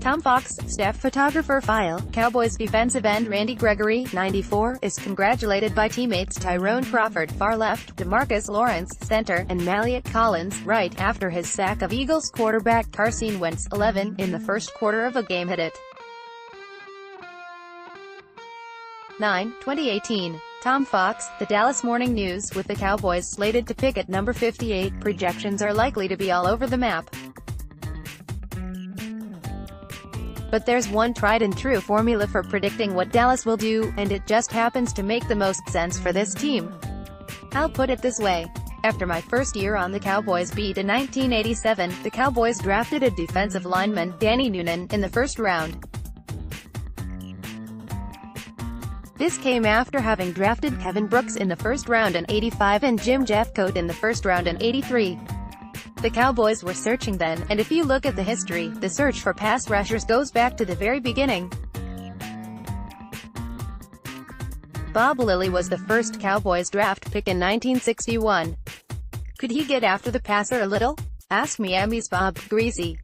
Tom Fox, staff photographer file. Cowboys defensive end Randy Gregory, 94, is congratulated by teammates Tyrone Crawford, far left, DeMarcus Lawrence, center, and Maliek Collins, right, after his sack of Eagles quarterback Carson Wentz, 11, in the first quarter of a game hit it. 9, 2018. Tom Fox, The Dallas Morning News. With the Cowboys slated to pick at number 58, projections are likely to be all over the map. But there's one tried-and-true formula for predicting what Dallas will do, and it just happens to make the most sense for this team. I'll put it this way. After my first year on the Cowboys beat in 1987, the Cowboys drafted a defensive lineman, Danny Noonan, in the first round. This came after having drafted Kevin Brooks in the first round in '85 and Jim Jeffcoat in the first round in '83. The Cowboys were searching then, and if you look at the history, the search for pass rushers goes back to the very beginning. Bob Lilly was the first Cowboys draft pick in 1961. Could he get after the passer a little? Ask Miami's Bob Greasy.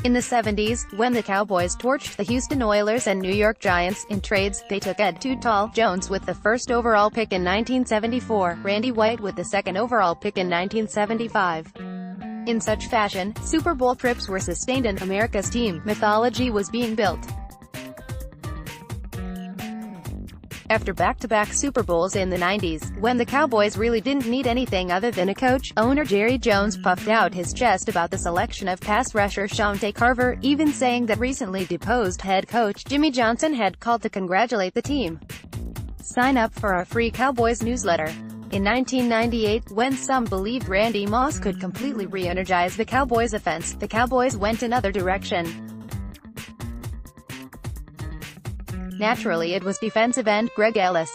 In the 70s, when the Cowboys torched the Houston Oilers and New York Giants in trades, they took Ed Too Tall Jones with the first overall pick in 1974, Randy White with the second overall pick in 1975. In such fashion, Super Bowl trips were sustained and America's team mythology was being built. After back-to-back Super Bowls in the 90s, when the Cowboys really didn't need anything other than a coach, owner Jerry Jones puffed out his chest about the selection of pass rusher Shawnte Carver, even saying that recently deposed head coach Jimmy Johnson had called to congratulate the team. Sign up for our free Cowboys newsletter. In 1998, when some believed Randy Moss could completely re-energize the Cowboys offense, the Cowboys went another direction. Naturally, it was defensive end Greg Ellis.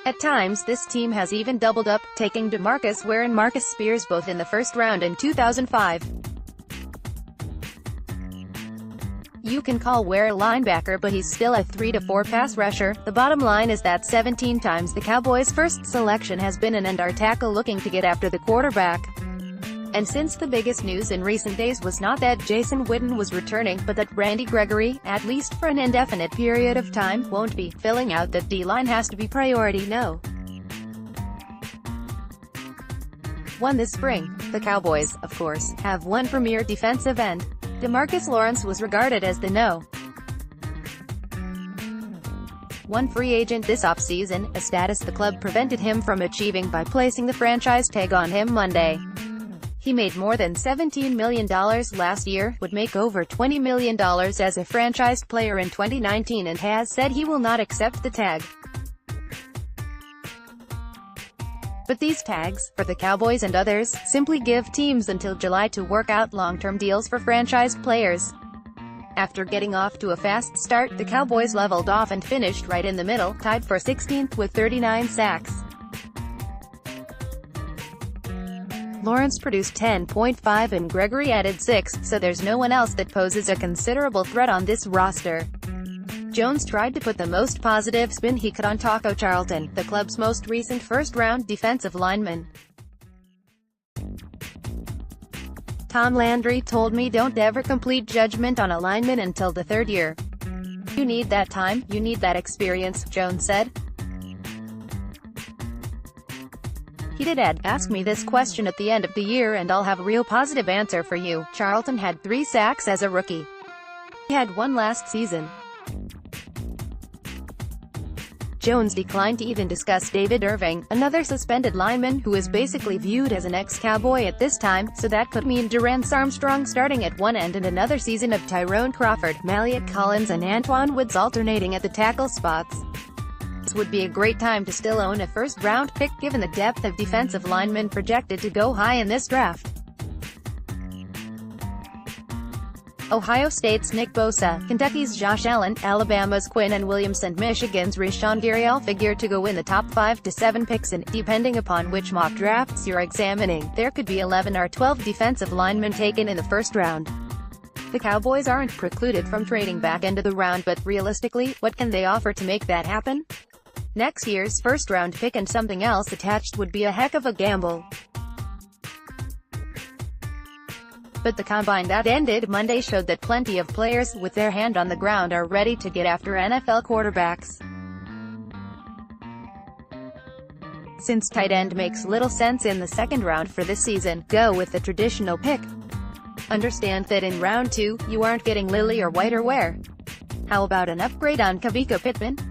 At times, this team has even doubled up, taking DeMarcus Ware and Marcus Spears both in the first round in 2005. You can call Ware a linebacker, but he's still a 3 to 4 pass rusher. The bottom line is that 17 times the Cowboys' first selection has been an end-ar tackle looking to get after the quarterback. And since the biggest news in recent days was not that Jason Witten was returning, but that Randy Gregory, at least for an indefinite period of time, won't be, filling out that D-line has to be priority no. 1 this spring. The Cowboys, of course, have one premier defensive end. DeMarcus Lawrence was regarded as the no. 1 free agent this offseason, a status the club prevented him from achieving by placing the franchise tag on him Monday. He made more than $17 million last year, would make over $20 million as a franchised player in 2019 and has said he will not accept the tag. But these tags, for the Cowboys and others, simply give teams until July to work out long-term deals for franchised players. After getting off to a fast start, the Cowboys leveled off and finished right in the middle, tied for 16th with 39 sacks. Lawrence produced 10.5 and Gregory added 6, so there's no one else that poses a considerable threat on this roster. Jones tried to put the most positive spin he could on Taco Charlton, the club's most recent first-round defensive lineman. Tom Landry told me don't ever complete judgment on a lineman until the 3rd year. You need that time, you need that experience, Jones said. He did add, ask me this question at the end of the year and I'll have a real positive answer for you. Charlton had 3 sacks as a rookie. He had 1 last season. Jones declined to even discuss David Irving, another suspended lineman who is basically viewed as an ex-Cowboy at this time, so that could mean Durance Armstrong starting at one end and another season of Tyrone Crawford, Maliek Collins and Antoine Woods alternating at the tackle spots. This would be a great time to still own a first-round pick given the depth of defensive linemen projected to go high in this draft. Ohio State's Nick Bosa, Kentucky's Josh Allen, Alabama's Quinn Williams and Michigan's Rashawn Gary all figure to go in the top 5 to 7 picks, and, depending upon which mock drafts you're examining, there could be 11 or 12 defensive linemen taken in the first round. The Cowboys aren't precluded from trading back into the round, but realistically, what can they offer to make that happen? Next year's first-round pick and something else attached would be a heck of a gamble. But the combine that ended Monday showed that plenty of players with their hand on the ground are ready to get after NFL quarterbacks. Since tight end makes little sense in the second round for this season, go with the traditional pick. Understand that in round 2, you aren't getting Lilly or White or Ware. How about an upgrade on Kavika Pittman?